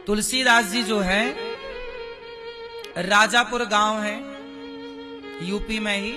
तुलसीदास जी जो है राजापुर गांव है यूपी में ही,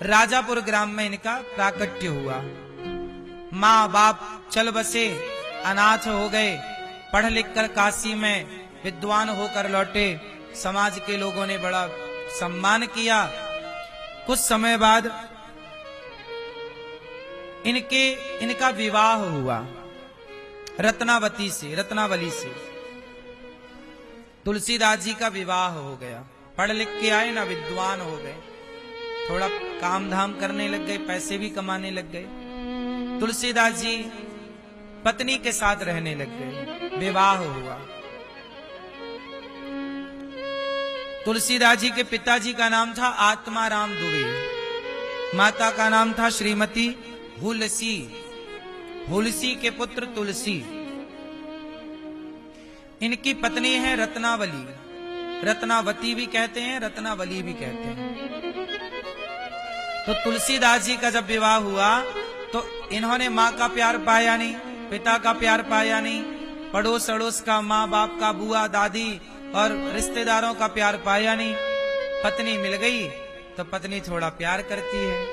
राजापुर ग्राम में इनका प्राकट्य हुआ। माँ बाप चल बसे, अनाथ हो गए, पढ़ लिख कर काशी में विद्वान होकर लौटे। समाज के लोगों ने बड़ा सम्मान किया। कुछ समय बाद इनका विवाह हुआ रत्नावली से। तुलसीदास जी का विवाह हो गया। पढ़ लिख के आए ना, विद्वान हो गए, थोड़ा काम धाम करने लग गए, पैसे भी कमाने लग गए। तुलसीदास जी पत्नी के साथ रहने लग गए। विवाह हुआ। तुलसीदास जी के पिताजी का नाम था आत्माराम दुबे, माता का नाम था श्रीमती हुलसी। हुलसी के पुत्र तुलसी। इनकी पत्नी है रत्नावली, रत्नावती भी कहते हैं, रत्नावली भी कहते हैं। तो तुलसीदास जी का जब विवाह हुआ तो इन्होंने माँ का प्यार पाया नहीं, पिता का प्यार पाया नहीं, पड़ोस अड़ोस का, माँ बाप का, बुआ दादी और रिश्तेदारों का प्यार पाया नहीं। पत्नी मिल गई तो पत्नी थोड़ा प्यार करती है,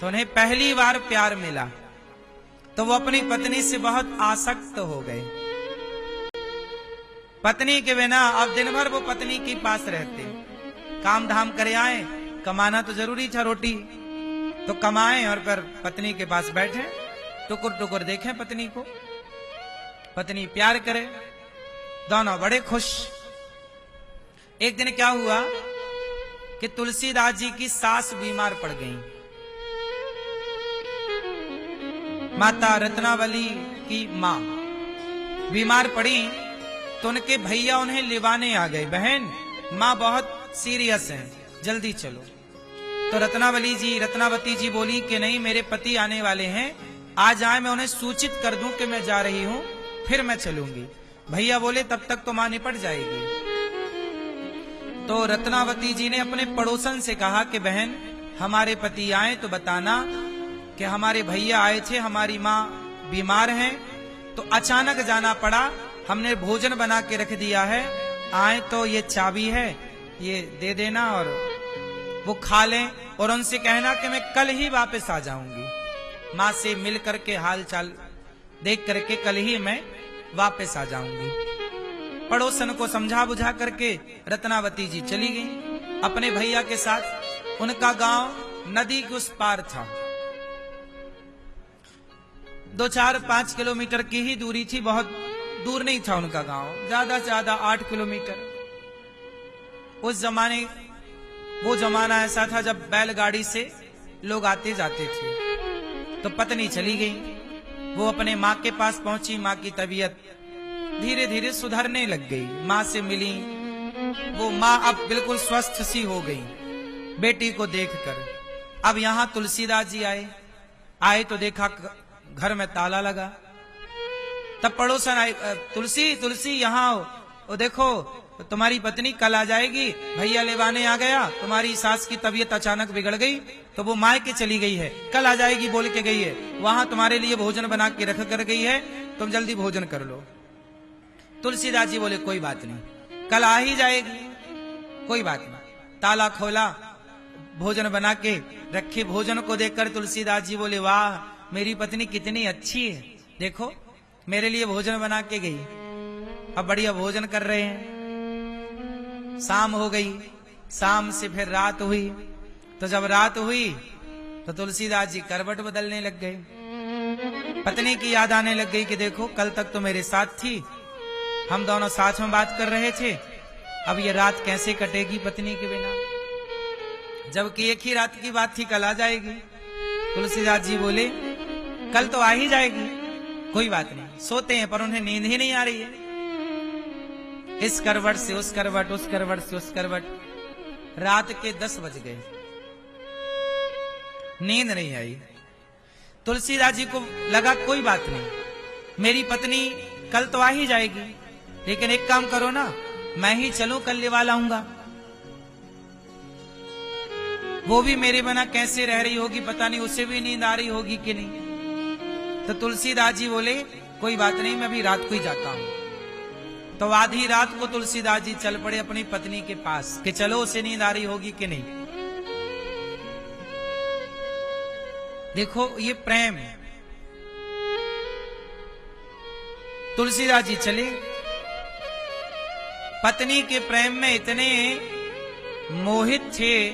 तो उन्हें पहली बार प्यार मिला तो वो अपनी पत्नी से बहुत आसक्त हो गए। पत्नी के बिना अब दिन भर वो पत्नी के पास रहते, काम धाम करे आए, कमाना तो जरूरी था, रोटी तो कमाएं और फिर पत्नी के पास बैठे, टुकुर टुकुर देखें पत्नी को, पत्नी प्यार करे, दोनों बड़े खुश। एक दिन क्या हुआ कि तुलसीदास जी की सास बीमार पड़ गई। माता रत्नावली की मां बीमार पड़ी तो उनके भैया उन्हें लिवाने आ गए। बहन, मां बहुत सीरियस है, जल्दी चलो। तो रत्नावती जी बोली कि नहीं, मेरे पति आने वाले हैं, आज आए, मैं उन्हें सूचित कर दूं कि मैं जा रही हूं, फिर मैं चलूंगी। भैया बोले तब तक तो मां निपट जाएगी। तो रत्नावती जी ने अपने पड़ोसन से कहा कि बहन, हमारे पति आए तो बताना कि हमारे भैया आए थे, हमारी माँ बीमार हैं, तो अचानक जाना पड़ा, हमने भोजन बना के रख दिया है, आए तो ये चाबी है, ये दे देना और वो खा लें, और उनसे कहना कि मैं कल ही वापस आ जाऊंगी, माँ से मिल करके हाल चाल देख करके कल ही मैं वापस आ जाऊंगी। पड़ोसन को समझा बुझा करके रत्नावती जी चली गई अपने भैया के साथ। उनका गांव नदी के उस पार था, 2-4-5 किलोमीटर की ही दूरी थी, बहुत दूर नहीं था उनका गांव, ज्यादा से ज्यादा 8 किलोमीटर। उस जमाने वो जमाना ऐसा था जब बैलगाड़ी से लोग आते जाते थे। तो पत्नी चली गई, वो अपने माँ के पास पहुंची। माँ की तबीयत धीरे धीरे सुधरने लग गई, माँ से मिली, वो माँ अब बिल्कुल स्वस्थ सी हो गई बेटी को देखकर। अब यहाँ तुलसीदास जी आए तो देखा घर में ताला लगा। तब पड़ोसन आए, तुलसी यहाँ आओ, वो देखो तुम्हारी पत्नी कल आ जाएगी, भैया लेवाने आ गया, तुम्हारी सास की तबीयत अचानक बिगड़ गई तो वो मायके चली गई है, कल आ जाएगी बोल के गई है, वहां तुम्हारे लिए भोजन बना के रख कर गई है, तुम जल्दी भोजन कर लो। तुलसीदास जी बोले कोई बात नहीं, कल आ ही जाएगी, कोई बात नहीं। ताला खोला, भोजन बना के रखे। भोजन को देखकर तुलसीदास जी बोले वाह, मेरी पत्नी कितनी अच्छी है, देखो मेरे लिए भोजन बना के गई, अब बढ़िया भोजन कर रहे हैं। शाम हो गई, शाम से फिर रात हुई। तो जब रात हुई तो तुलसीदास जी करवट बदलने लग गए। पत्नी की याद आने लग गई कि देखो कल तक तो मेरे साथ थी, हम दोनों साथ में बात कर रहे थे, अब ये रात कैसे कटेगी पत्नी के बिना, जबकि एक ही रात की बात थी, कल आ जाएगी। तुलसीदास जी बोले कल तो आ ही जाएगी, कोई बात नहीं। सोते हैं पर उन्हें नींद ही नहीं आ रही है, इस करवट से उस करवट, उस करवट से उस करवट। रात के 10 बज गए, नींद नहीं आई। तुलसीदास जी को लगा कोई बात नहीं, मेरी पत्नी कल तो आ ही जाएगी, लेकिन एक काम करो ना, मैं ही चलूं, कल लेवा लाऊंगा। वो भी मेरे बिना कैसे रह रही होगी, पता नहीं उसे भी नींद आ रही होगी कि नहीं। तो तुलसीदास जी बोले कोई बात नहीं, मैं अभी रात को ही जाता हूं। तो आधी रात को तुलसीदास जी चल पड़े अपनी पत्नी के पास कि चलो उसे नींद आ रही होगी कि नहीं। देखो ये प्रेम। तुलसीदास जी चले, पत्नी के प्रेम में इतने मोहित थे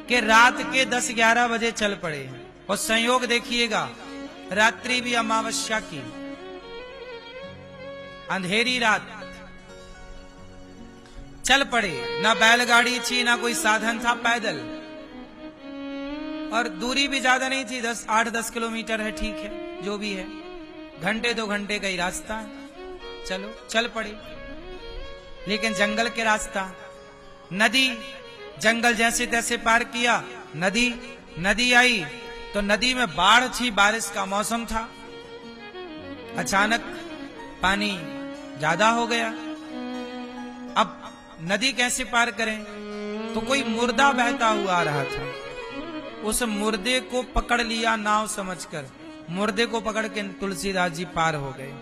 कि रात के 10-11 बजे चल पड़े। और संयोग देखिएगा, रात्रि भी अमावस्या की, अंधेरी रात चल पड़े। ना बैलगाड़ी थी ना कोई साधन था, पैदल। और दूरी भी ज्यादा नहीं थी, 8-10 किलोमीटर है, ठीक है, जो भी है, घंटे 2 घंटे का ही रास्ता है। चलो चल पड़े। लेकिन जंगल के रास्ता, नदी, जंगल जैसे तैसे पार किया। नदी आई तो नदी में बाढ़ थी, बारिश का मौसम था। अचानक पानी ज्यादा हो गया। अब नदी कैसे पार करें? तो कोई मुर्दा बहता हुआ आ रहा था। उस मुर्दे को पकड़ लिया नाव समझकर। मुर्दे को पकड़ के तुलसीदास जी पार हो गए।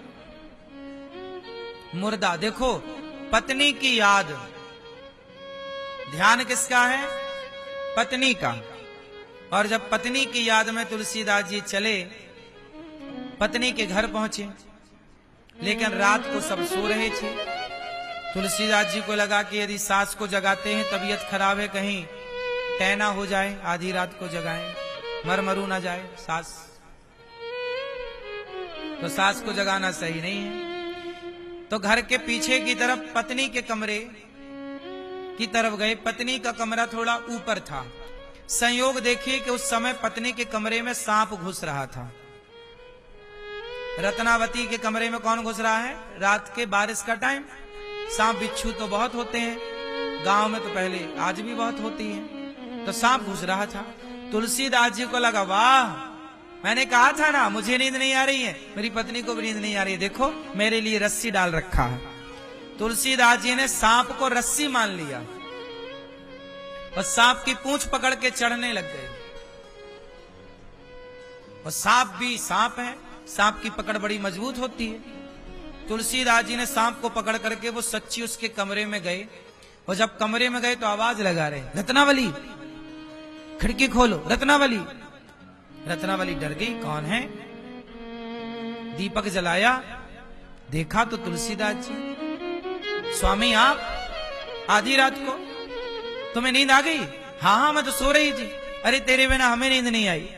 मुर्दा, देखो, पत्नी की याद, ध्यान किसका है? पत्नी का। और जब पत्नी की याद में तुलसीदास जी चले, पत्नी के घर पहुंचे, लेकिन रात को सब सो रहे थे। तुलसीदास जी को लगा कि यदि सास को जगाते हैं, तबीयत खराब है, कहीं टैना हो जाए, आधी रात को जगाएं, मरू ना जाए सास, तो सास को जगाना सही नहीं है। तो घर के पीछे की तरफ पत्नी के कमरे की तरफ गए। पत्नी का कमरा थोड़ा ऊपर था। संयोग देखिए कि उस समय पत्नी के कमरे में सांप घुस रहा था। रत्नावती के कमरे में कौन घुस रहा है? रात के बारिश का टाइम। सांप बिच्छू तो बहुत होते हैं, गांव में तो पहले, आज भी बहुत होती है। तो सांप घुस रहा था। तुलसीदास जी को लगा, वाह, मैंने कहा था ना मुझे नींद नहीं आ रही है, मेरी पत्नी को भी नींद नहीं आ रही है, देखो मेरे लिए रस्सी डाल रखा है। तुलसीदास जी ने सांप को रस्सी मान लिया और सांप की पूंछ पकड़ के चढ़ने लग गए। और सांप भी सांप है, सांप की पकड़ बड़ी मजबूत होती है। तुलसीदास जी ने सांप को पकड़ करके वो सच्ची उसके कमरे में गए। और जब कमरे में गए तो आवाज लगा रहे, रत्नावली खिड़की खोलो, रत्नावली। रत्नावली डर गई, कौन है? दीपक जलाया, देखा तो तुलसीदास जी। स्वामी आप, आधी रात को तुम्हें नींद आ गई? हाँ, मैं तो सो रही थी। अरे तेरे बिना हमें नींद नहीं आई।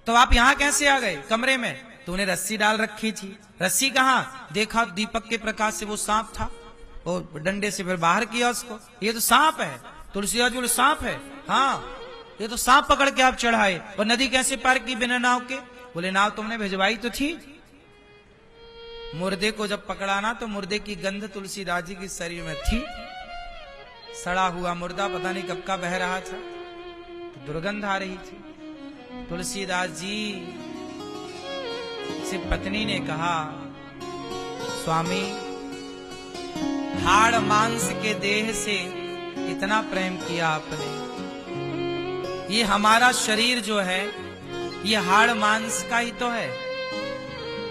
तो आप यहां कैसे आ गए कमरे में? तूने रस्सी डाल रखी थी। रस्सी कहां? देखा दीपक के प्रकाश से वो सांप था, और डंडे से फिर बाहर किया उसको। ये तो सांप है। तुलसीदास जी बोले, सांप है? हाँ, ये तो सांप पकड़ के आप चढ़ाए। और नदी कैसे पार की बिना नाव के? बोले, नाव तुमने भिजवाई तो थी। मुर्दे को जब पकड़ाना तो मुर्दे की गंध तुलसीदास जी के शरीर में थी। सड़ा हुआ मुर्दा पता नहीं कब का बह रहा था, तो दुर्गंध आ रही थी। तुलसीदास जी से पत्नी ने कहा, स्वामी, हाड़ मांस के देह से इतना प्रेम किया आपने। ये हमारा शरीर जो है, ये हाड़ मांस का ही तो है।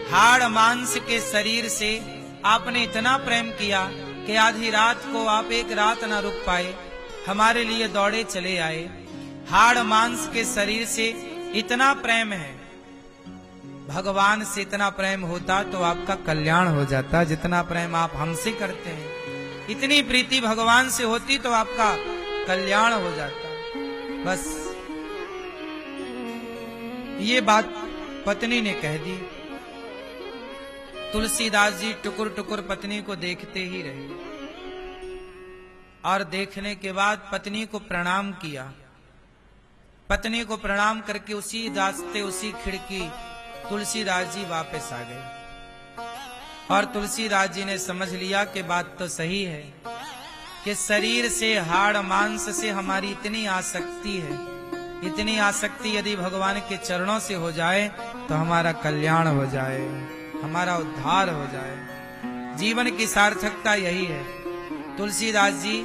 हाड़ मांस के शरीर से आपने इतना प्रेम किया कि आधी रात को आप एक रात ना रुक पाए, हमारे लिए दौड़े चले आए। हाड़ मांस के शरीर से इतना प्रेम है। भगवान से इतना प्रेम होता तो आपका कल्याण हो जाता। जितना प्रेम आप हमसे करते हैं, इतनी प्रीति भगवान से होती तो आपका कल्याण हो जाता। बस ये बात पत्नी ने कह दी। तुलसीदास जी टुकुर टुकुर पत्नी को देखते ही रहे, और देखने के बाद पत्नी को प्रणाम किया। पत्नी को प्रणाम करके उसी रास्ते, उसी खिड़की तुलसीदास जी वापस आ गए। और तुलसीदास जी ने समझ लिया कि बात तो सही है कि शरीर से, हाड़ मांस से हमारी इतनी आसक्ति है। इतनी आसक्ति यदि भगवान के चरणों से हो जाए तो हमारा कल्याण हो जाए, हमारा उद्धार हो जाए। जीवन की सार्थकता यही है। तुलसीदास जी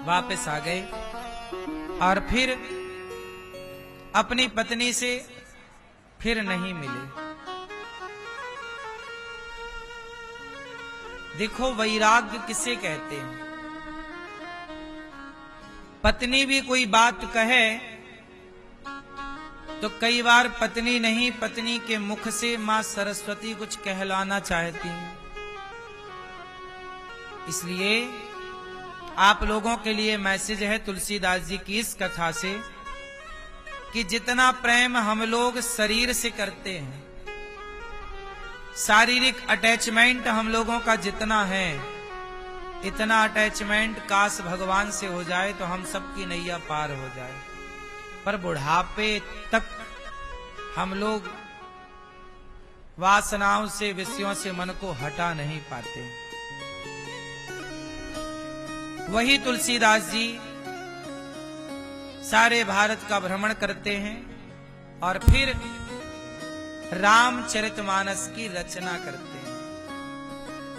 वापस आ गए और फिर अपनी पत्नी से फिर नहीं मिले। देखो वैराग्य किसे कहते हैं। पत्नी भी कोई बात कहे तो कई बार पत्नी नहीं, पत्नी के मुख से मां सरस्वती कुछ कहलाना चाहती हैं। इसलिए आप लोगों के लिए मैसेज है तुलसीदास जी की इस कथा से कि जितना प्रेम हम लोग शरीर से करते हैं, शारीरिक अटैचमेंट हम लोगों का जितना है, इतना अटैचमेंट काश भगवान से हो जाए तो हम सबकी नैया पार हो जाए। पर बुढ़ापे तक हम लोग वासनाओं से, विषयों से मन को हटा नहीं पाते। वही तुलसीदास जी सारे भारत का भ्रमण करते हैं और फिर रामचरितमानस की रचना करते हैं।